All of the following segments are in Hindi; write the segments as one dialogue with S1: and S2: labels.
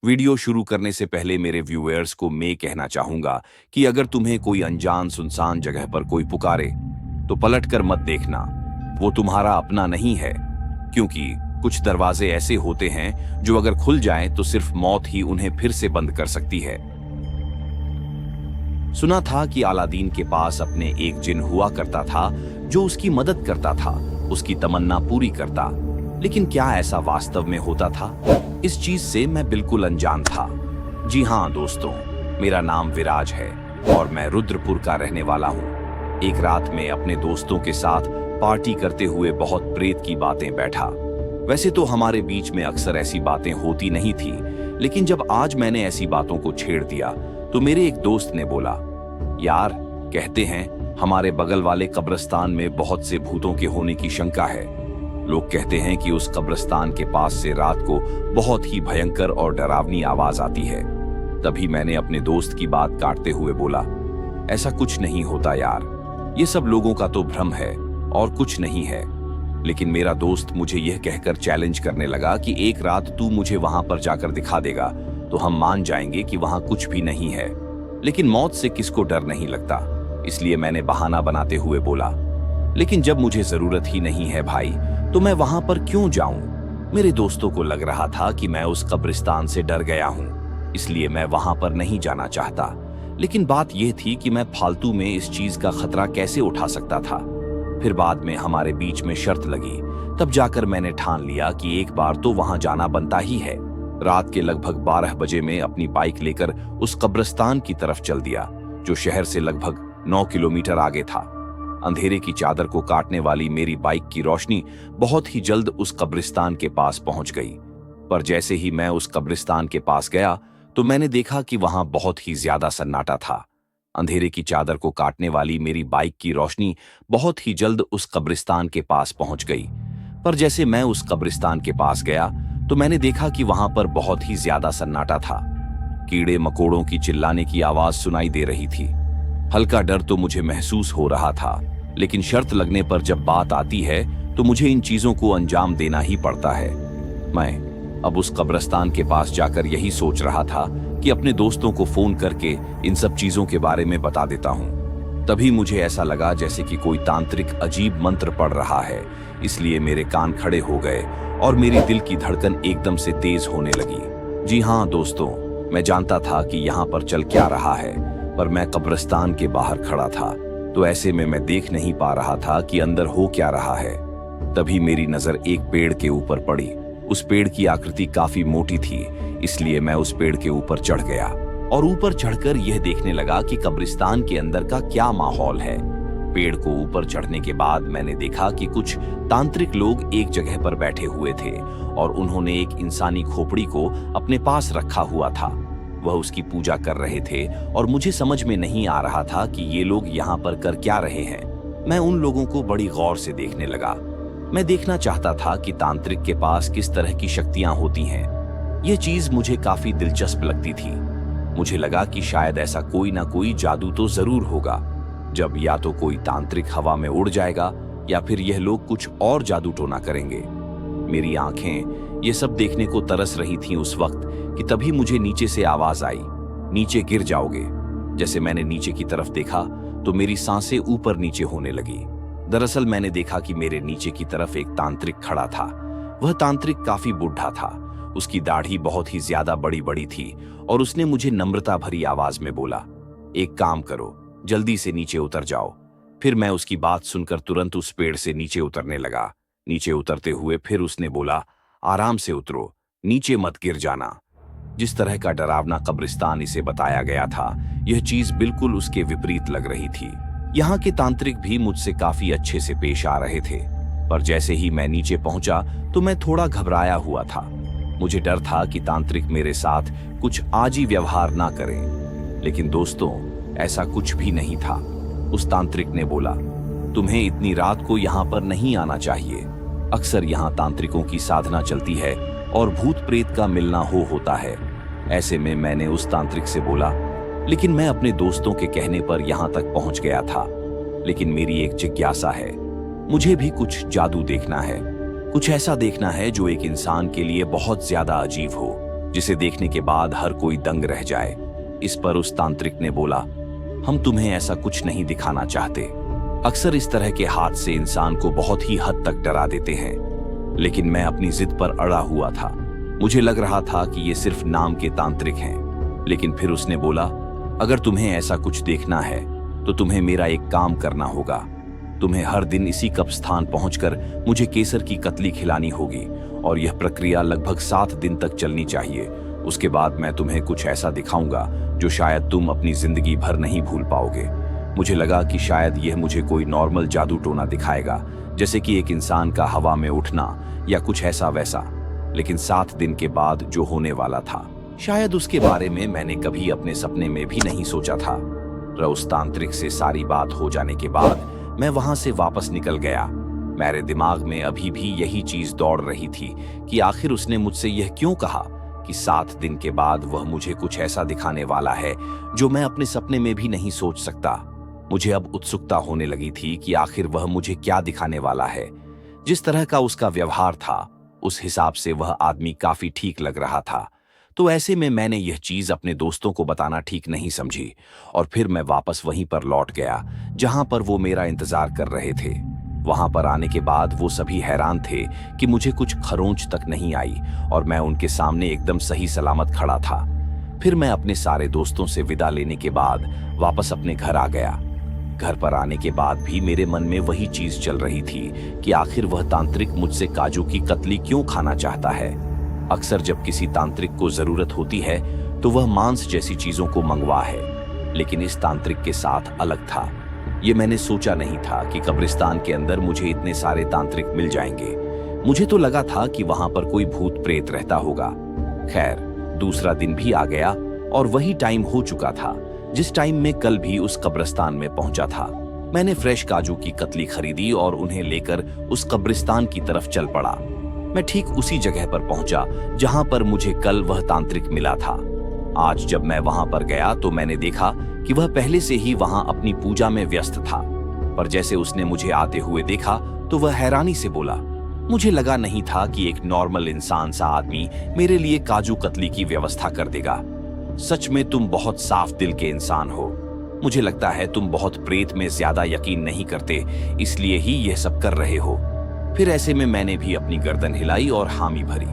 S1: वीडियो शुरू करने से पहले मेरे व्यूअर्स को मैं कहना चाहूंगा कि अगर तुम्हें कोई अनजान सुनसान जगह पर कोई पुकारे तो पलट कर मत देखना। वो तुम्हारा अपना नहीं है, क्योंकि कुछ दरवाजे ऐसे होते हैं जो अगर खुल जाएं तो सिर्फ मौत ही उन्हें फिर से बंद कर सकती है। सुना था कि अलादीन के पास अपने एक जिन हुआ करता था जो उसकी मदद करता था, उसकी तमन्ना पूरी करता। लेकिन क्या ऐसा वास्तव में होता था? इस चीज से मैं बिल्कुल अनजान था। जी हाँ दोस्तों, मेरा नाम विराज है और मैं रुद्रपुर का रहने वाला हूँ। एक रात में अपने दोस्तों के साथ पार्टी करते हुए बहुत प्रेत की बातें बैठा। वैसे तो हमारे बीच में अक्सर ऐसी बातें होती नहीं थी, लेकिन जब आज मैंने ऐसी बातों को छेड़ दिया तो मेरे एक दोस्त ने बोला, यार कहते हैं हमारे बगल वाले कब्रिस्तान में बहुत से भूतों के होने की शंका है। लोग कहते हैं कि उस कब्रिस्तान के पास से रात को बहुत ही भयंकर और डरावनी आवाज आती है। तभी मैंने अपने दोस्त की बात काटते हुए बोला, ऐसा कुछ नहीं होता यार, ये सब लोगों का तो भ्रम है और कुछ नहीं है। लेकिन मेरा दोस्त मुझे यह कहकर चैलेंज करने लगा कि एक रात तू मुझे वहां पर जाकर दिखा देगा तो हम मान जाएंगे कि वहां कुछ भी नहीं है। लेकिन मौत से किसको डर नहीं लगता, इसलिए मैंने बहाना बनाते हुए बोला, लेकिन जब मुझे जरूरत ही नहीं है भाई तो मैं वहां पर क्यों जाऊं? मेरे दोस्तों को लग रहा था कि मैं उस कब्रिस्तान से डर गया हूं, इसलिए मैं वहां पर नहीं जाना चाहता। लेकिन बात यह थी कि मैं फालतू में इस चीज का खतरा कैसे उठा सकता था। फिर बाद में हमारे बीच में शर्त लगी, तब जाकर मैंने ठान लिया कि एक बार तो वहां जाना बनता ही है। रात के लगभग 12 बजे में अपनी बाइक लेकर उस कब्रिस्तान की तरफ चल दिया, जो शहर से लगभग 9 किलोमीटर आगे था। अंधेरे की चादर को काटने वाली मेरी बाइक की रोशनी बहुत ही जल्द उस कब्रिस्तान के पास पहुंच गई। पर जैसे ही मैं उस कब्रिस्तान के पास गया तो मैंने देखा कि वहां बहुत ही ज्यादा सन्नाटा था। अंधेरे की चादर को काटने वाली मेरी बाइक की रोशनी बहुत ही जल्द उस कब्रिस्तान के पास पहुंच गई। पर जैसे मैं उस कब्रिस्तान के पास गया तो मैंने देखा कि वहां पर बहुत ही ज्यादा सन्नाटा था। कीड़े मकोड़ों की चिल्लाने की आवाज सुनाई दे रही थी। हल्का डर तो मुझे महसूस हो रहा था, लेकिन शर्त लगने पर जब बात आती है तो मुझे इन चीजों को अंजाम देना ही पड़ता है। मैं अब उस कब्रिस्तान के पास जाकर यही सोच रहा था कि अपने दोस्तों को फोन करके इन सब चीजों के बारे में बता देता हूँ। तभी मुझे ऐसा लगा जैसे कि कोई तांत्रिक अजीब मंत्र पढ़ रहा है, इसलिए मेरे कान खड़े हो गए और मेरी दिल की धड़कन एकदम से तेज होने लगी। जी हाँ दोस्तों, मैं जानता था कि यहाँ पर चल क्या रहा है, पर मैं कब्रिस्तान के बाहर खड़ा था तो ऐसे में मैं देख नहीं पा रहा था कि अंदर हो क्या रहा है। तभी मेरी नजर एक पेड़ के ऊपर पड़ी। उस पेड़ की आकृति काफी मोटी थी, इसलिए मैं उस पेड़ के ऊपर चढ़ गया और ऊपर चढ़कर यह देखने लगा कि कब्रिस्तान के अंदर का क्या माहौल है। पेड़ को ऊपर चढ़ने के बाद मैंने देखा कि कुछ तांत्रिक लोग एक जगह पर बैठे हुए थे और उन्होंने एक इंसानी खोपड़ी को अपने पास रखा हुआ था। वह उसकी पूजा कर रहे थे और मुझे समझ में नहीं आ रहा था कि ये लोग यहाँ पर कर क्या रहे हैं। मैं उन लोगों को बड़ी गौर से देखने लगा। मैं देखना चाहता था कि तांत्रिक के पास किस तरह की शक्तियां होती हैं। यह चीज मुझे काफी दिलचस्प लगती थी। मुझे लगा कि शायद ऐसा कोई ना कोई जादू तो जरूर होगा, जब या तो कोई तांत्रिक हवा में उड़ जाएगा या फिर यह लोग कुछ और जादू टोना करेंगे। मेरी आंखें ये सब देखने को तरस रही थीं उस वक्त कि तभी मुझे नीचे से आवाज आई, नीचे गिर जाओगे। जैसे मैंने नीचे की तरफ देखा तो मेरी सांसें ऊपर नीचे होने लगी। दरअसल मैंने देखा कि मेरे नीचे की तरफ एक तांत्रिक खड़ा था। वह तांत्रिक काफी बुढ़ा था, उसकी दाढ़ी बहुत ही ज्यादा बड़ी बड़ी थी और उसने मुझे नम्रता भरी आवाज में बोला, एक काम करो, जल्दी से नीचे उतर जाओ। फिर मैं उसकी बात सुनकर तुरंत उस पेड़ से नीचे उतरने लगा। नीचे उतरते हुए फिर उसने बोला, आराम से उतरो, नीचे मत गिर जाना। जिस तरह का डरावना कब्रिस्तान इसे बताया गया था, यह चीज बिल्कुल उसके विपरीत लग रही थी। यहाँ के तांत्रिक भी मुझसे काफी अच्छे से पेश आ रहे थे, पर जैसे ही मैं नीचे पहुंचा तो मैं थोड़ा घबराया हुआ था। मुझे डर था कि तांत्रिक मेरे साथ कुछ आजी व्यवहार ना करें। लेकिन दोस्तों, ऐसा कुछ भी नहीं था। उस तांत्रिक ने बोला, तुम्हें इतनी रात को यहाँ पर नहीं आना चाहिए। अक्सर यहाँ तांत्रिकों की साधना चलती है और भूत प्रेत का मिलना होता है। ऐसे में मैंने उस तांत्रिक से बोला, लेकिन मैं अपने दोस्तों के कहने पर यहाँ तक पहुँच गया था। लेकिन मेरी एक जिज्ञासा है, मुझे भी कुछ जादू देखना है, कुछ ऐसा देखना है जो एक इंसान के लिए बहुत ज्यादा अजीब हो, जिसे देखने के बाद हर कोई दंग रह जाए। इस पर उस तांत्रिक ने बोला, हम तुम्हें ऐसा कुछ नहीं दिखाना चाहते। अक्सर इस तरह के हाथ से इंसान को बहुत ही हद तक डरा देते हैं। लेकिन मैं अपनी जिद पर अड़ा हुआ था। मुझे लग रहा था कि ये सिर्फ नाम के तांत्रिक हैं। लेकिन फिर उसने बोला, अगर तुम्हें ऐसा कुछ देखना है तो तुम्हें मेरा एक काम करना होगा। तुम्हें हर दिन इसी कब्रिस्तान पहुंचकर मुझे केसर की कतली खिलानी होगी और यह प्रक्रिया लगभग 7 दिन तक चलनी चाहिए। उसके बाद मैं तुम्हें कुछ ऐसा दिखाऊंगा जो शायद तुम अपनी जिंदगी भर नहीं भूल पाओगे। मुझे लगा कि शायद यह मुझे कोई नॉर्मल जादू टोना दिखाएगा, जैसे कि एक इंसान का हवा में उठना या कुछ ऐसा वैसा। लेकिन 7 दिन के बाद जो होने वाला था, शायद उसके बारे में मैंने कभी अपने सपने में भी नहीं सोचा था। उस तांत्रिक से सारी बात हो जाने के बाद मैं वहां से वापस निकल गया। मेरे दिमाग में अभी भी यही चीज दौड़ रही थी कि आखिर उसने मुझसे यह क्यों कहा कि 7 दिन के बाद वह मुझे कुछ ऐसा दिखाने वाला है जो मैं अपने सपने में भी नहीं सोच सकता। मुझे अब उत्सुकता होने लगी थी कि आखिर वह मुझे क्या दिखाने वाला है। जिस तरह का उसका व्यवहार था, उस हिसाब से वह आदमी काफी ठीक लग रहा था। तो ऐसे में मैंने यह चीज अपने दोस्तों को बताना ठीक नहीं समझी और फिर मैं वापस वहीं पर लौट गया जहां पर वो मेरा इंतजार कर रहे थे। वहां पर आने के बाद वो सभी हैरान थे कि मुझे कुछ खरोंच तक नहीं आई और मैं उनके सामने एकदम सही सलामत खड़ा था। फिर मैं अपने सारे दोस्तों से विदा लेने के बाद वापस अपने घर आ गया। घर पर आने के बाद भी मेरे मन में वही चीज चल रही थी कि आखिर वह तांत्रिक मुझसे काजू की कतली क्यों खाना चाहता है। अक्सर जब किसी तांत्रिक को जरूरत होती है तो वह मांस जैसी चीजों को मंगवा है, लेकिन इस तांत्रिक के साथ अलग था। ये मैंने सोचा नहीं था कि कब्रिस्तान के अंदर मुझे इतने सारे तांत्रिक मिल जाएंगे। मुझे तो लगा था कि वहां पर कोई भूत प्रेत रहता होगा। खैर, दूसरा दिन भी आ गया और वही टाइम हो चुका था जिस टाइम में कल भी उस कब्रिस्तान में पहुंचा था। मैंने फ्रेश काजू की कतली खरीदी और उन्हें लेकर उस कब्रिस्तान की तरफ चल पड़ा। मैं ठीक उसी जगह पर पहुंचा जहां पर मुझे कल वह तांत्रिक मिला था। आज जब मैं वहां पर गया तो मैंने देखा कि वह पहले से ही वहां अपनी पूजा में व्यस्त था। पर जैसे उसने मुझे आते हुए देखा तो वह हैरानी से बोला, मुझे लगा नहीं था कि एक नॉर्मल इंसान सा आदमी मेरे लिए काजू कतली की व्यवस्था कर देगा। सच में तुम बहुत साफ दिल के इंसान हो। मुझे लगता है तुम बहुत प्रेत में ज्यादा यकीन नहीं करते, इसलिए ही यह सब कर रहे हो। फिर ऐसे में मैंने भी अपनी गर्दन हिलाई और हामी भरी।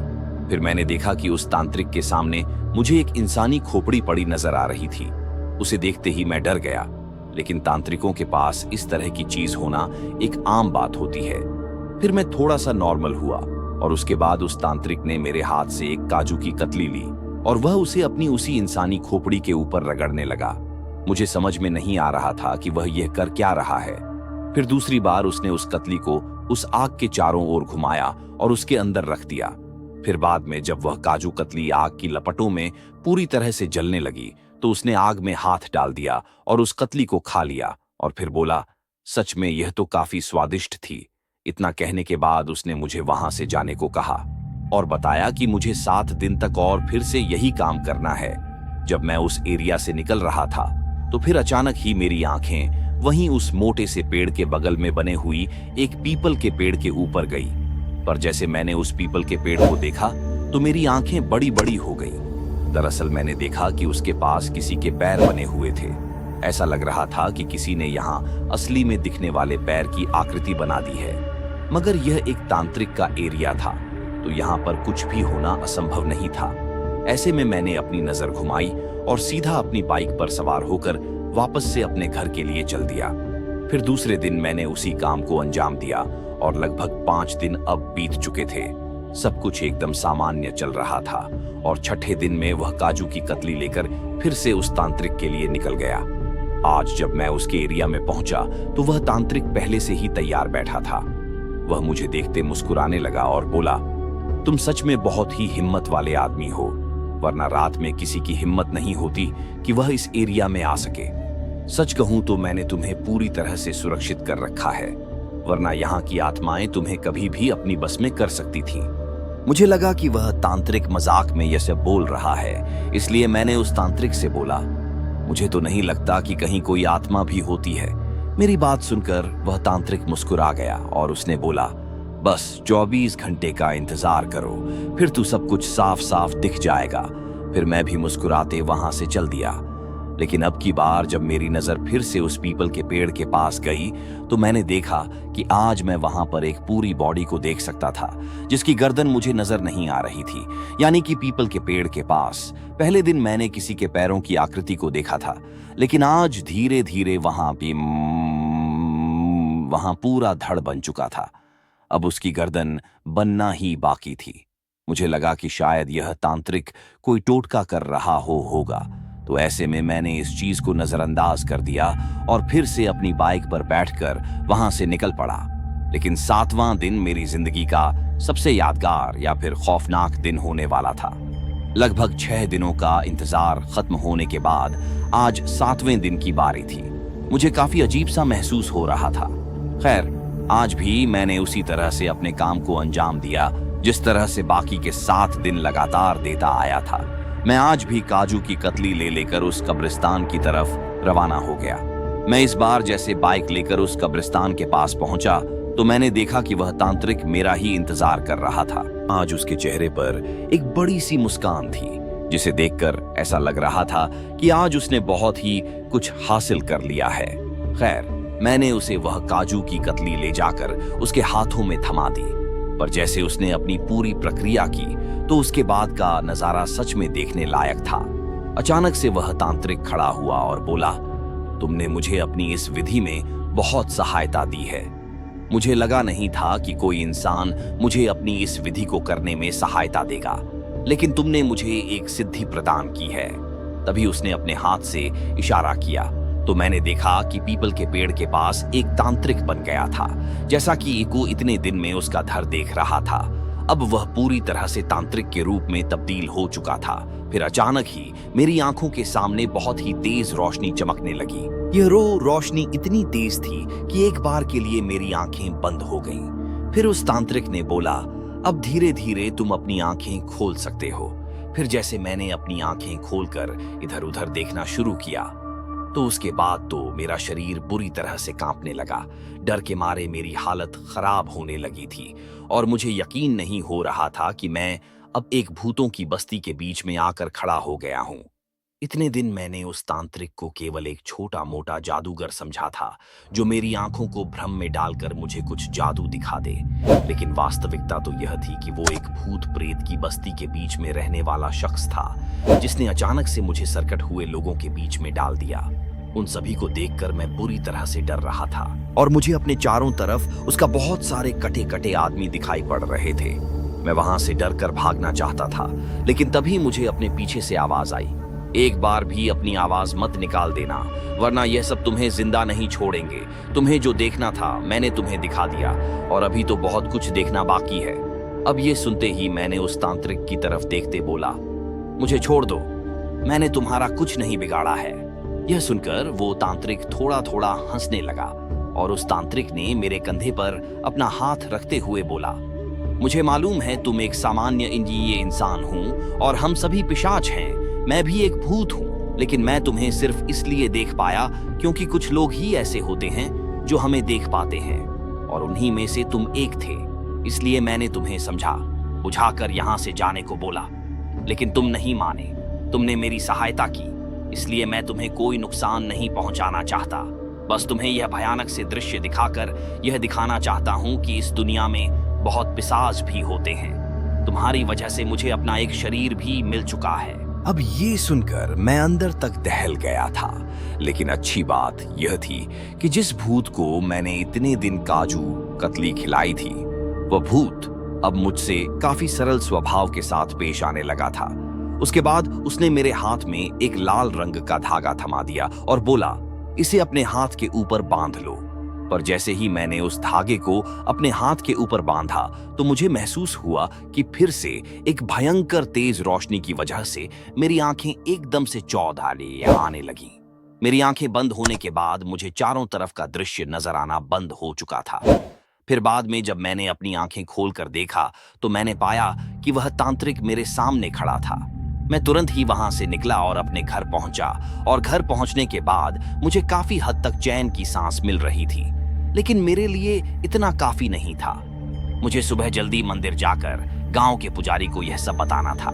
S1: फिर मैंने देखा कि उस तांत्रिक के सामने मुझे एक इंसानी खोपड़ी पड़ी नजर आ रही थी। उसे देखते ही मैं डर गया, लेकिन तांत्रिकों के पास इस तरह की चीज होना एक आम बात होती है। फिर मैं थोड़ा सा नॉर्मल हुआ और उसके बाद उस तांत्रिक ने मेरे हाथ से एक काजू की कतली ली और वह उसे अपनी उसी इंसानी खोपड़ी के ऊपर रगड़ने लगा। मुझे समझ में नहीं आ रहा था कि वह यह कर क्या रहा है। फिर दूसरी बार उसने उस कतली को उस आग के चारों ओर घुमाया और उसके अंदर रख दिया। फिर बाद में जब वह काजू कतली आग की लपटों में पूरी तरह से जलने लगी तो उसने आग में हाथ डाल दिया और उस कतली को खा लिया और फिर बोला, सच में यह तो काफी स्वादिष्ट थी। इतना कहने के बाद उसने मुझे वहां से जाने को कहा और बताया कि मुझे 7 दिन तक और फिर से यही काम करना है। जब मैं उस एरिया से निकल रहा था तो फिर अचानक ही मेरी आंखें वहीं उस मोटे से पेड़ के बगल में बने हुई एक पीपल के पेड़ के ऊपर गई। पर जैसे मैंने उस पीपल के पेड़ को देखा तो मेरी आंखें बड़ी बड़ी हो गईं। दरअसल मैंने देखा कि उसके पास किसी के पैर बने हुए थे। ऐसा लग रहा था कि किसी ने यहाँ असली में दिखने वाले पैर की आकृति बना दी है। मगर यह एक तांत्रिक का एरिया था तो यहाँ पर कुछ भी होना असंभव नहीं था। ऐसे में मैंने अपनी नजर घुमाई और सीधा अपनी बाइक पर सवार होकर वापस से अपने घर के लिए चल दिया। फिर दूसरे दिन मैंने उसी काम को अंजाम दिया और लगभग 5 दिन अब बीत चुके थे। सब कुछ एकदम सामान्य चल रहा था और छठे दिन में वह काजू की कतली लेकर फिर से उस तांत्रिक के लिए निकल गया। आज जब मैं उसके एरिया में पहुंचा तो वह तांत्रिक पहले से ही तैयार बैठा था। वह मुझे देखते मुस्कुराने लगा और बोला, तुम सच में बहुत ही हिम्मत वाले आदमी हो, वरना रात में किसी की हिम्मत नहीं होती कि वह इस एरिया में आ सके। सच कहूं तो मैंने तुम्हें पूरी तरह से सुरक्षित कर रखा है, वरना यहाँ की आत्माएं तुम्हें कभी भी अपनी बस में कर सकती थीं। मुझे लगा कि वह तांत्रिक मजाक में यह सब बोल रहा है, इसलिए मैंने उस तांत्रिक से बोला, मुझे तो नहीं लगता कि कहीं कोई आत्मा भी होती है। मेरी बात सुनकर वह तांत्रिक मुस्कुरा गया और उसने बोला, बस 24 घंटे का इंतजार करो, फिर तू सब कुछ साफ साफ दिख जाएगा। फिर मैं भी मुस्कुराते वहां से चल दिया। लेकिन अब की बार जब मेरी नजर फिर से उस पीपल के पेड़ के पास गई तो मैंने देखा कि आज मैं वहां पर एक पूरी बॉडी को देख सकता था जिसकी गर्दन मुझे नजर नहीं आ रही थी, यानी कि पीपल के पेड़ के पास। पहले दिन मैंने किसी के पैरों की आकृति को देखा था, लेकिन आज धीरे धीरे वहां पूरा धड़ बन चुका था। अब उसकी गर्दन बनना ही बाकी थी। मुझे लगा कि शायद यह तांत्रिक कोई टोटका कर रहा होगा। तो ऐसे में मैंने इस चीज को नजरअंदाज कर दिया और फिर से अपनी बाइक पर बैठकर वहां से निकल पड़ा। लेकिन 7वां दिन मेरी जिंदगी का सबसे यादगार या फिर खौफनाक दिन होने वाला था। लगभग 6 दिनों का इंतजार खत्म होने के बाद आज 7वें दिन की बारी थी। मुझे काफी अजीब सा महसूस हो रहा था। खैर, आज भी मैंने उसी तरह से अपने काम को अंजाम दिया जिस तरह से बाकी के 7 दिन लगातार देता आया था। मैं आज भी काजू की कतली ले लेकर उस कब्रिस्तान की तरफ रवाना हो गया। मैं इस बार जैसे बाइक लेकर उस कब्रिस्तान के पास पहुंचा तो मैंने देखा कि वह तांत्रिक मेरा ही इंतजार कर रहा था। आज उसके चेहरे पर एक बड़ी सी मुस्कान थी जिसे देखकर ऐसा लग रहा था कि आज उसने बहुत ही कुछ हासिल कर लिया है। खैर, मैंने उसे वह काजू की कतली ले जाकर उसके हाथों में थमा दी, पर जैसे उसने अपनी पूरी प्रक्रिया की तो उसके बाद का नजारा सच में देखने लायक था। अचानक से वह तांत्रिक खड़ा हुआ और बोला, तुमने मुझे अपनी इस विधि में बहुत सहायता दी है। मुझे लगा नहीं था कि कोई इंसान मुझे अपनी इस विधि को करने में सहायता देगा, लेकिन तुमने मुझे एक सिद्धि प्रदान की है। तभी उसने अपने हाथ से इशारा किया तो मैंने देखा कि पीपल के पेड़ के पास एक तांत्रिक बन गया था, जैसा कि ईको इतने दिन में उसका धर देख रहा था। अब वह पूरी तरह से तांत्रिक के रूप में तब्दील हो चुका था। फिर अचानक ही मेरी आंखों के सामने बहुत ही तेज रोशनी चमकने लगी। यह रोशनी इतनी तेज थी कि एक बार के लिए मेरी आंखें बंद हो गईं। फिर उस तांत्रिक ने बोला, अब धीरे धीरे तुम अपनी आंखें खोल सकते हो। फिर जैसे मैंने अपनी आंखें खोलकर इधर उधर देखना शुरू किया तो उसके बाद तो मेरा शरीर बुरी तरह से कांपने लगा। डर के मारे मेरी हालत खराब होने लगी थी और मुझे यकीन नहीं हो रहा था कि मैं अब एक भूतों की बस्ती के बीच में आकर खड़ा हो गया हूं। इतने दिन मैंने उस तांत्रिक को केवल एक छोटा मोटा जादूगर समझा था जो मेरी आंखों को भ्रम में डालकर मुझे कुछ जादू दिखा दे, लेकिन वास्तविकता तो यह थी कि वो एक भूत प्रेत की बस्ती के बीच में रहने वाला शख्स था जिसने अचानक से मुझे सरकट हुए लोगों के बीच में डाल दिया। उन सभी को देखकर मैं बुरी तरह से डर रहा था और मुझे अपने चारों तरफ उसका बहुत सारे कटे कटे आदमी दिखाई पड़ रहे थे। मैं वहां से डर कर भागना चाहता था, लेकिन तभी मुझे अपने पीछे से आवाज आई, एक बार भी अपनी आवाज मत निकाल देना, वरना यह सब तुम्हें जिंदा नहीं छोड़ेंगे। तुम्हें जो देखना था मैंने तुम्हें दिखा दिया और अभी तो बहुत कुछ देखना बाकी है। अब ये सुनते ही मैंने उस तांत्रिक की तरफ देखते बोला, मुझे छोड़ दो, मैंने तुम्हारा कुछ नहीं बिगाड़ा है। यह सुनकर वो तांत्रिक थोड़ा थोड़ा हंसने लगा और उस तांत्रिक ने मेरे कंधे पर अपना हाथ रखते हुए बोला, मुझे मालूम है तुम एक सामान्य इंजीनियर इंसान हूँ और हम सभी पिशाच हैं। मैं भी एक भूत हूँ, लेकिन मैं तुम्हें सिर्फ इसलिए देख पाया क्योंकि कुछ लोग ही ऐसे होते हैं जो हमें देख पाते हैं और उन्हीं में से तुम एक थे। इसलिए मैंने तुम्हें समझा बुझाकर यहाँ से जाने को बोला, लेकिन तुम नहीं माने। तुमने मेरी सहायता की, इसलिए मैं तुम्हें कोई नुकसान नहीं पहुंचाना चाहता। बस तुम्हें यह भयानक से दृश्य दिखाकर यह दिखाना चाहता हूं कि इस दुनिया में बहुत पिशाच भी होते हैं। तुम्हारी वजह से मुझे अपना एक शरीर भी मिल चुका है। अब ये सुनकर मैं अंदर तक दहल गया था, लेकिन अच्छी बात यह थी कि जिस भूत को मैंने इतने दिन काजू कतली खिलाई थी, वह भूत अब मुझसे काफी सरल स्वभाव के साथ पेश आने लगा था। उसके बाद उसने मेरे हाथ में एक लाल रंग का धागा थमा दिया और बोला, इसे अपने हाथ के ऊपर बांध लो। पर जैसे ही मैंने उस धागे को अपने हाथ के ऊपर बांधा तो मुझे महसूस हुआ कि फिर से एक भयंकर तेज रोशनी की वजह से मेरी आंखें एकदम से चौधारी आने लगी। मेरी आंखें बंद होने के बाद मुझे चारों तरफ का दृश्य नजर आना बंद हो चुका था। फिर बाद में जब मैंने अपनी आंखें खोलकर देखा तो मैंने पाया कि वह तांत्रिक मेरे सामने खड़ा था। मैं तुरंत ही वहां से निकला और अपने घर पहुंचा और घर पहुंचने के बाद मुझे काफी हद तक चैन की सांस मिल रही थी, लेकिन मेरे लिए इतना काफी नहीं था। मुझे सुबह जल्दी मंदिर जाकर गांव के पुजारी को यह सब बताना था।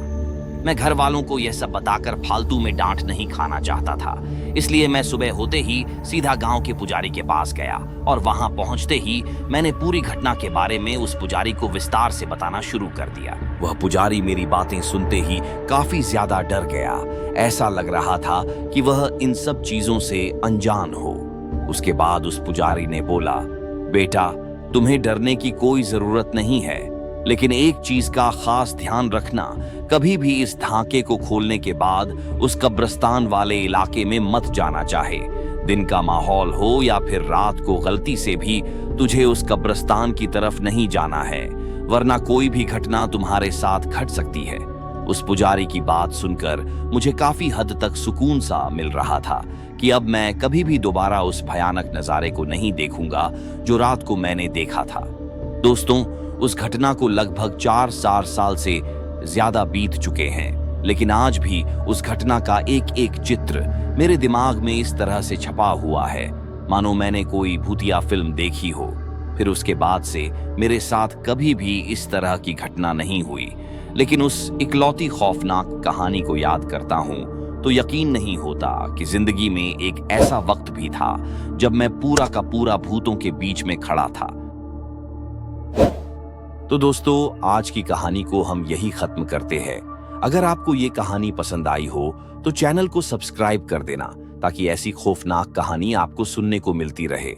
S1: मैं घर वालों को यह सब बताकर फालतू में डांट नहीं खाना चाहता था, इसलिए मैं सुबह होते ही सीधा गांव के पुजारी के पास गया और वहां पहुंचते ही मैंने पूरी घटना के बारे में उस पुजारी को विस्तार से बताना शुरू कर दिया। वह पुजारी मेरी बातें सुनते ही काफी ज्यादा डर गया। ऐसा लग रहा था कि वह इन सब चीजों से अनजान हो। उसके बाद उस पुजारी ने बोला, बेटा, तुम्हें डरने की कोई जरूरत नहीं है, लेकिन एक चीज का खास ध्यान रखना, कभी भी इस ढांके को खोलने के बाद उस कब्रिस्तान वाले इलाके में मत जाना चाहे। दिन का माहौल हो या फिर रात को गलती से भी तुझे उस कब्रिस्तान की तरफ नहीं जाना है, वरना कोई भी घटना तुम्हारे साथ घट सकती है। उस पुजारी की बात सुनकर मुझे काफी हद तक सुकून सा मिल रहा था कि अब मैं कभी भी दोबारा उस भयानक नजारे को नहीं देखूंगा जो रात को मैंने देखा था। दोस्तों, उस घटना को लगभग 4 साल से ज्यादा बीत चुके हैं, लेकिन आज भी उस घटना का एक एक चित्र मेरे दिमाग में इस तरह से छपा हुआ है मानो मैंने कोई भूतिया फिल्म देखी हो। फिर उसके बाद से मेरे साथ कभी भी इस तरह की घटना नहीं हुई, लेकिन उस इकलौती खौफनाक कहानी को याद करता हूँ तो यकीन नहीं होता कि जिंदगी में एक ऐसा वक्त भी था जब मैं पूरा का पूरा भूतों के बीच में खड़ा था। तो दोस्तों, आज की कहानी को हम यही खत्म करते हैं। अगर आपको ये कहानी पसंद आई हो तो चैनल को सब्सक्राइब कर देना ताकि ऐसी खौफनाक कहानी आपको सुनने को मिलती रहे।